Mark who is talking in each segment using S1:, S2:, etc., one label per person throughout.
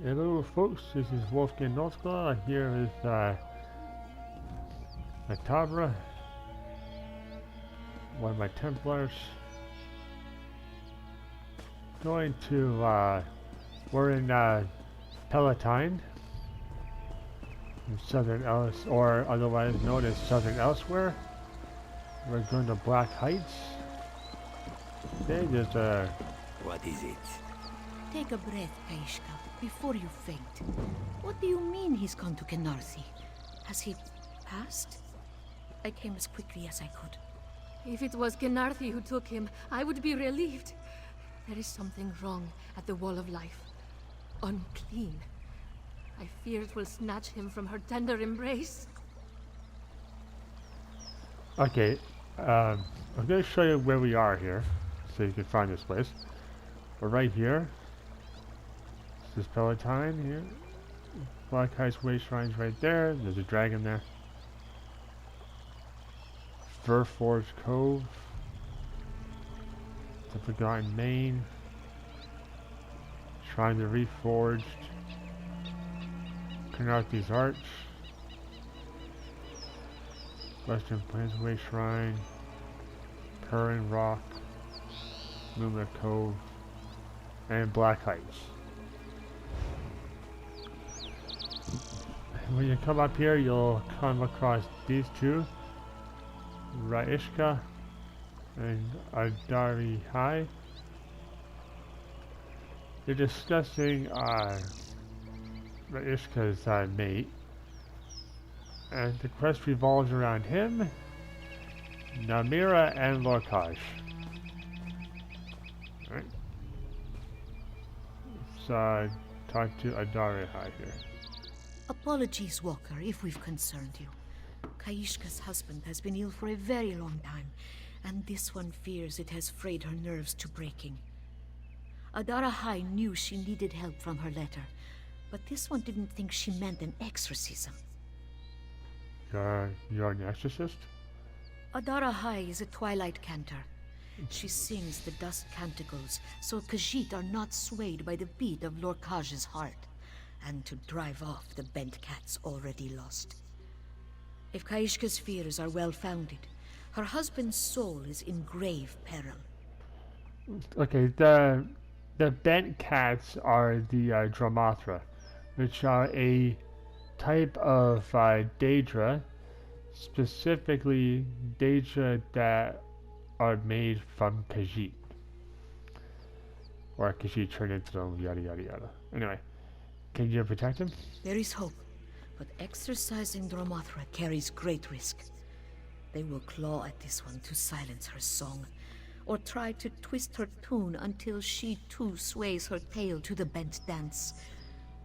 S1: Hello folks, this is Wolfgang Notskla. Here is Atab-Ra, one of my Templars. Going to, we're in Palatine, in Southern Elsweyr, or otherwise known as Southern Elsweyr. We're going to Black Heights. Okay, there's a...
S2: What is it?
S3: Take a breath, Kaishka, before you faint. What do you mean he's gone to Canarsie? Has he passed? I came as quickly as I could.
S4: If it was Gennarthi who took him, I would be relieved. There is something wrong at the Wall of Life. Unclean. I fear it will snatch him from her tender embrace.
S1: Okay, I'm going to show you where we are here, so you can find this place. We're right here. This is Palatine here. Black Heights Way Shrine's right there. There's a dragon there. Furforge Cove. The Forgotten Main. Shrine of the Reforged. Canarthi's Arch. Western Plainsway Shrine. Curran Rock. Moonlit Cove. And Black Heights. When you come up here, you'll come across these two. Raishka and Adari High. They're discussing Raishka's mate, and the quest revolves around him, Namiira and Lorkhaj. Alright. Let's talk to Adari High here.
S3: Apologies, Walker, if we've concerned you. Kaishka's husband has been ill for a very long time, and this one fears it has frayed her nerves to breaking. Adara High knew she needed help from her letter, but this one didn't think she meant an exorcism.
S1: You're an exorcist?
S3: Adara High is a twilight cantor. She sings the dusk canticles, so Khajiit are not swayed by the beat of Lorkhaj's heart, and to drive off the bent cats already lost. If Kaishka's fears are well-founded, her husband's soul is in grave peril.
S1: Okay, the bent cats are the Dromathra, which are a type of Daedra, specifically Daedra that are made from Khajiit. Or Khajiit turned into them, yada yada yada. Anyway, can you protect him?
S3: There is hope, but exercising Dromathra carries great risk. They will claw at this one to silence her song, or try to twist her tune until she too sways her tail to the bent dance.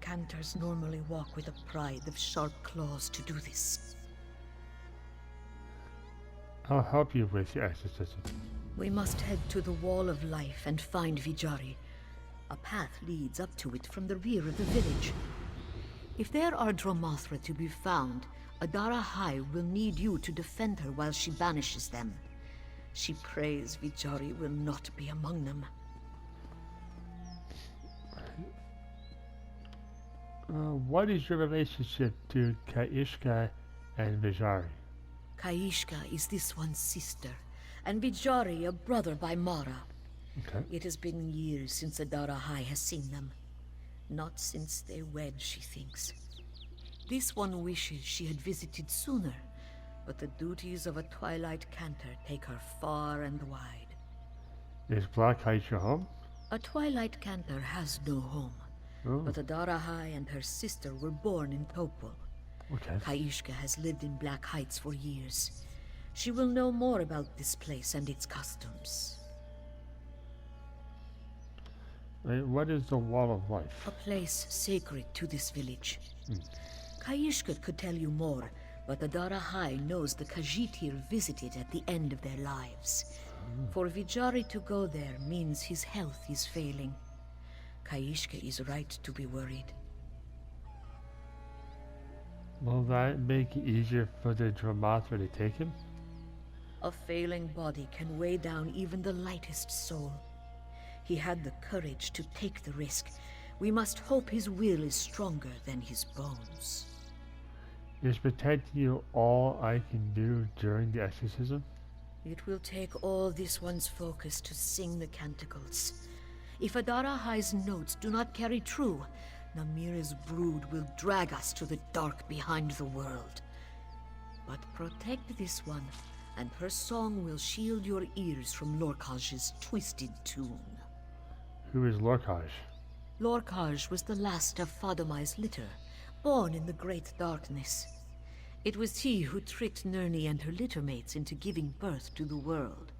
S3: Cantors normally walk with a pride of sharp claws to do this.
S1: I'll help you with your exorcism.
S3: We must head to the Wall of Life and find Vijari. A path leads up to it from the rear of the village. If there are Dromathra to be found, Adara High will need you to defend her while she banishes them. She prays Vijari will not be among them.
S1: What is your relationship to Kaishka and Vijari?
S3: Kaishka is this one's sister, and Vijari a brother by Mara.
S1: Okay.
S3: It has been years since Adara High has seen them. Not since they wed, she thinks. This one wishes she had visited sooner, but the duties of a twilight cantor take her far and wide.
S1: Is Black Heights your home?
S3: A twilight cantor has no home, but Adara High and her sister were born in Topol.
S1: Okay.
S3: Kaishka has lived in Black Heights for years. She will know more about this place and its customs.
S1: What is the Wall of Life?
S3: A place sacred to this village. Kaishka could tell you more, but Adara High knows the Khajiit here visited at the end of their lives. For Vijari to go there means his health is failing. Kaishka is right to be worried.
S1: Will that make it easier for the Dromathra to take him?
S3: A failing body can weigh down even the lightest soul. He had the courage to take the risk, We must hope his will is stronger than his bones.
S1: Is protecting you all I can do during the exorcism?
S3: It will take all this one's focus to sing the canticles. If Atab-Ra High's notes do not carry true, Namiira's brood will drag us to the dark behind the world. But protect this one, and her song will shield your ears from Lorkhaj's twisted tune.
S1: Who is Lorkhaj?
S3: Lorkhaj was the last of Fadamai's litter, born in the Great Darkness. It was he who tricked Nirni and her littermates into giving birth to the world.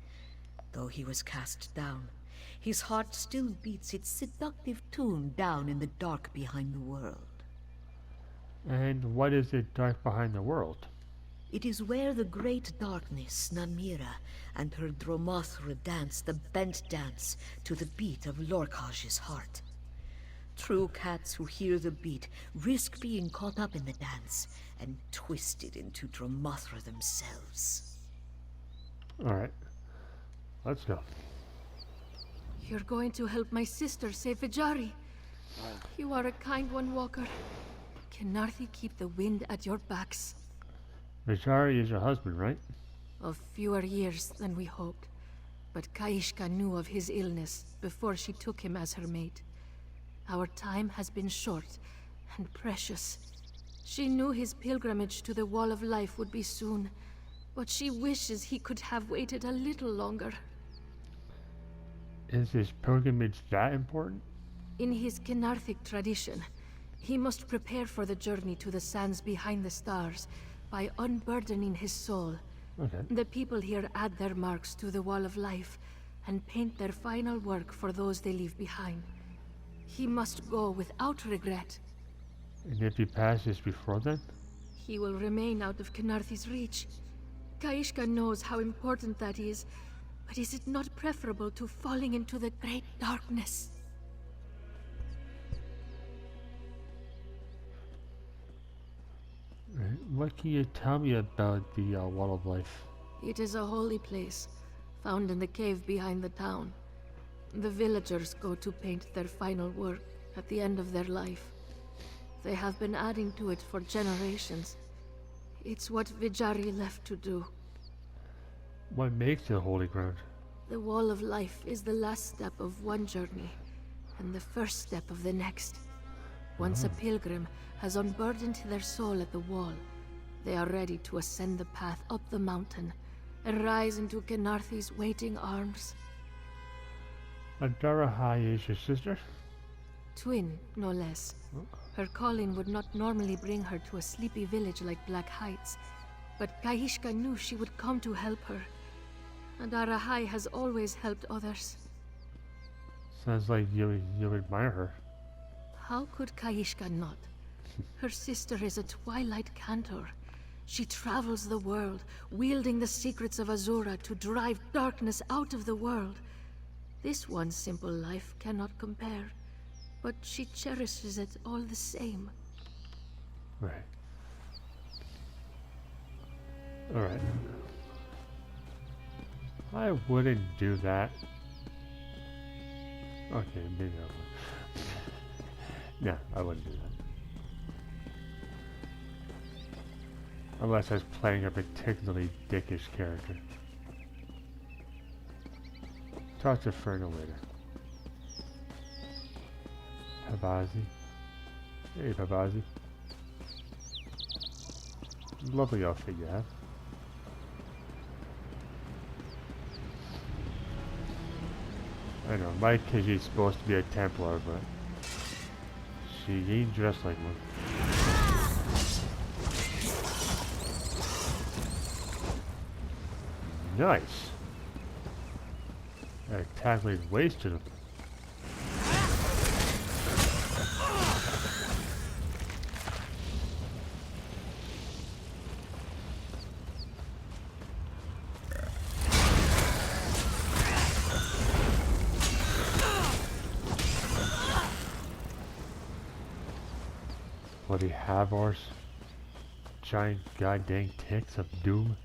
S3: Though he was cast down, his heart still beats its seductive tune down in the dark behind the world.
S1: And what is it dark behind the world?
S3: It is where the Great Darkness, Namiira, and her Dromothra dance the bent dance to the beat of Lorkhaj's heart. True cats who hear the beat risk being caught up in the dance and twisted into Dromothra themselves.
S1: Alright. Let's go.
S4: You're going to help my sister save Vijari. You are a kind one, Walker. Can Narthi keep the wind at your backs?
S1: Vijari is your husband, right?
S4: Of fewer years than we hoped. But Kaishka knew of his illness before she took him as her mate. Our time has been short and precious. She knew his pilgrimage to the Wall of Life would be soon, but she wishes he could have waited a little longer.
S1: Is his pilgrimage that important?
S4: In his Kynarthic tradition, he must prepare for the journey to the sands behind the stars by unburdening his soul.
S1: Okay.
S4: The people here add their marks to the Wall of Life and paint their final work for those they leave behind. He must go without regret.
S1: And if he passes before then?
S4: He will remain out of Kynarthi's reach. Kaishka knows how important that is, but is it not preferable to falling into the great darkness?
S1: Right. What can you tell me about the Wall of Life?
S4: It is a holy place, found in the cave behind the town. The villagers go to paint their final work at the end of their life. They have been adding to it for generations. It's what Vijari left to do.
S1: What makes it holy ground?
S4: The Wall of Life is the last step of one journey, and the first step of the next. Once a pilgrim has unburdened their soul at the wall, they are ready to ascend the path up the mountain and rise into Kynarthi's waiting arms.
S1: Atab-Ra High is your sister?
S4: Twin, no less. Her calling would not normally bring her to a sleepy village like Black Heights, but Kaishka knew she would come to help her. Atab-Ra High has always helped others.
S1: Sounds like you admire her.
S4: How could Kaishka not? Her sister is a twilight cantor. She travels the world, wielding the secrets of Azura to drive darkness out of the world. This one simple life cannot compare, but she cherishes it all the same.
S1: Right. Alright. I wouldn't do that. Okay, maybe I would. No, I wouldn't do that. Unless I was playing a particularly dickish character. Talk to Ferno later. Pabazi. Hey, Pabazi. Lovely outfit you have. I know, my Khajiit's supposed to be a Templar, but she ain't dressed like one. Nice. That tackling wasted him. Bloody Havors. Giant goddamn ticks of doom.